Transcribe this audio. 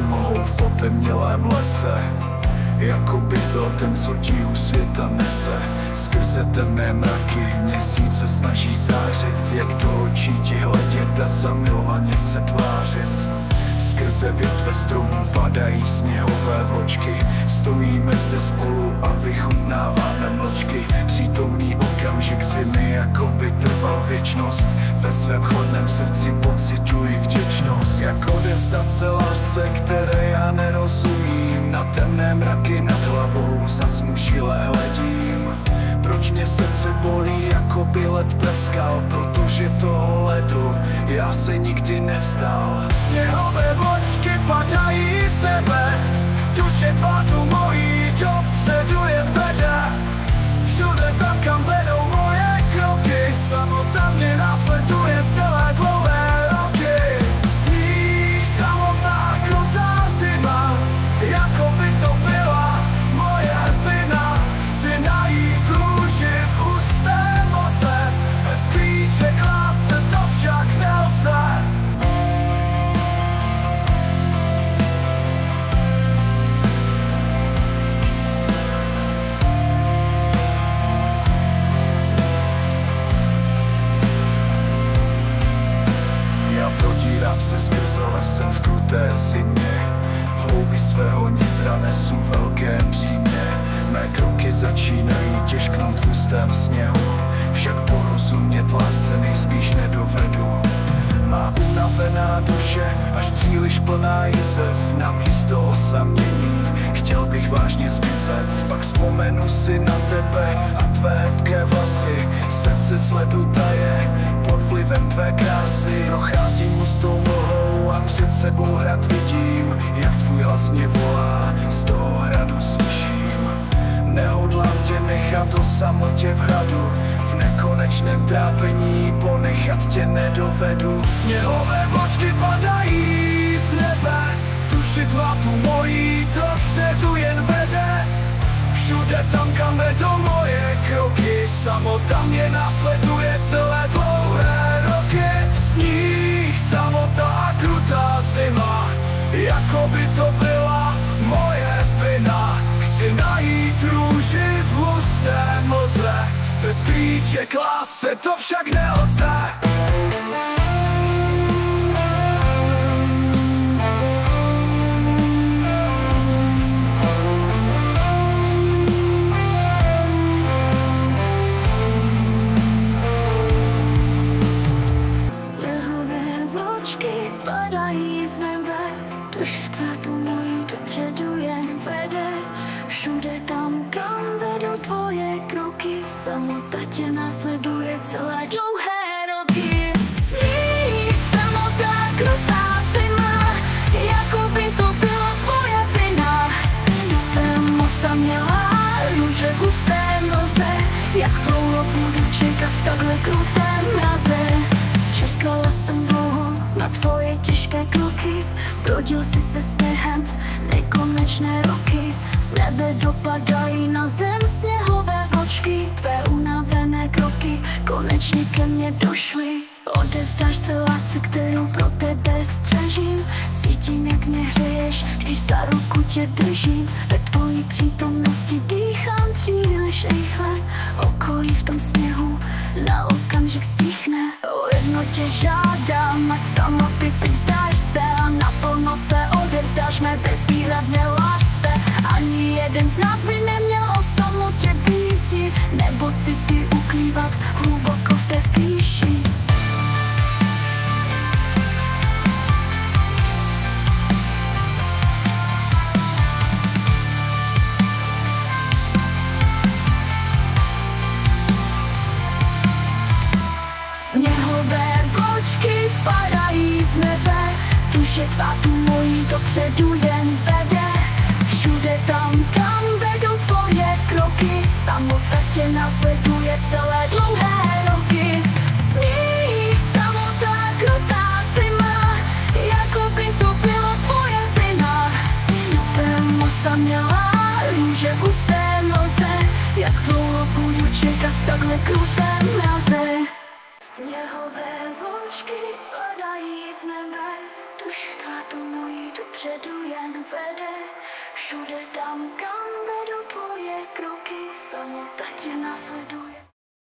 mohou v potemnělém lese. Jako by byl ten, co tíhu světa nese. Skrze temné mraky měsíce snaží zářit, jak do očí ti hledět a zamilovaně se tvářit. Skrze větve stromů padají sněhové vločky. Stojíme zde spolu a vychutnáváme mlčky. Přítomný okamžik zimy, jako by trval věčnost. Ve svém chladném srdci pociťuji vděčnost. Jak odevzdat se lásce, které já nerozumím. Na temné mraky nad hlavou zasmušile hledím. Proč mě srdce bolí, jako by led prskal? Protože toho ledu já se nikdy nevzdal. Sněhové vločky padají z nebe, duše tvá tu mojí dopředu jen vede. Všude tam, kam vedou moje kroky, samota mě následuje celé dlouhé roky. Sníh, samota, krutá zima, jako by to byla moje vina. Chci najít růži v hustém moře, bez klíče k lásce to však nelze. Prodírám se skrze lesem v kruté zimě. V hloubi svého nitra nesu velké břímě. Mé kroky začínají těžknout v hustém sněhu, však porozumět lásce nejspíš nedovedu. Má unavená duše až příliš plná jizev. Na místo osamění chtěl bych vážně zmizet. Pak vzpomenu si na tebe a tvé hebké vlasy. Srdce sledu taje pod vlivem tvé krásy. Procházím hustou mlhou a před sebou hrad vidím, jak tvůj hlas mě volá, z toho hradu slyším. Nehodlám tě nechat o samotě v hradu, v nekonečném trápení ponechat tě nedovedu. Sněhové vločky padají z nebe, duši tvá tu mojí dopředu jen vede. Všude tam, kam vedou moje kroky, samota mě následuje celé dlouhé roky. Sníh, samota a krutá zima, jako by to byla moje vina. Chci najít růži v hustém mlze, bez klíče k lásce to však nelze. Sněhové vločky padají z nebe, duše tvá tu mojí dopředu jen vede. Všude tam, kam vedou tvoje kroky, samota tě následuje celé dlouhé roky. Sníh, samota, krutá zima, jako by to byla tvoje vina. Jsem osamělá, růže v hustém mlze, jak dlouho budu čekat v takhle krutém mraze. Čekala jsem dlouho na tvoje těžké kroky, brodil si se sněhem nekonečné roky. Z nebe dopadají na zem sněhové vločky, tvé unavené kroky konečně ke mně došly. Odevzdáš se lásce, kterou pro tebe střežím. Cítím, jak mě hřeješ, když za ruku tě držím. Ve tvojí přítomnosti dýchám příliš rychle. Okolí v tom sněhu na okamžik stichne. O jedno tě žádám, ať samoty teď vzdáš se a naplno se odevzdáš mé bezvýhradné lásce. Ani jeden z nás by neměl o samotě býti, nebo city ukrývat hluboko v té skrýši. Sněhové vločky padají z nebe, duše tvá tu mojí dopředu jen vede. Všude tam, kam vedou tvoje kroky, samota tě následuje celé dlouhé roky. Sníh, samota, krutá zima, jako by to byla tvoje vina. Jsem osamělá, růže v hustém mlze, jak dlouho budu čekat v takhle krutém mraze. Sněhové vločky padají z nebe, duše tvá tu mojí dopředu jen vede. Všude tam, kam vedou tvoje kroky, samota tě následuje.